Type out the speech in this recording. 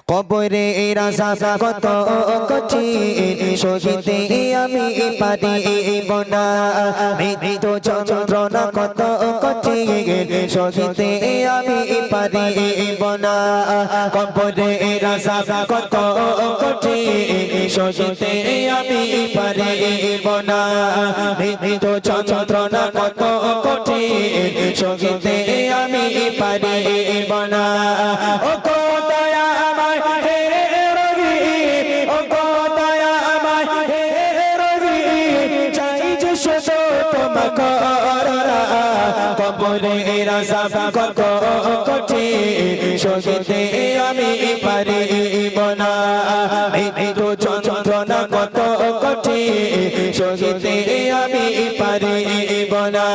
কবরে আযাব কত কঠিন সহিতে আমি পারিব না মৃত্যু যন্ত্রণা কত কঠিন সহিতে আমি পারিব না কবরে আযাব কত কঠিন সহিতে আমি পারিব না মৃত্যু যন্ত্রণা কত কঠিন সহিতে আমি পারিব না ও কবরে আযাব কত কঠিন সহিতে আমি পারিব না মৃত্যু যন্ত্রণা কত কঠিন সহিতে আমি পারিব না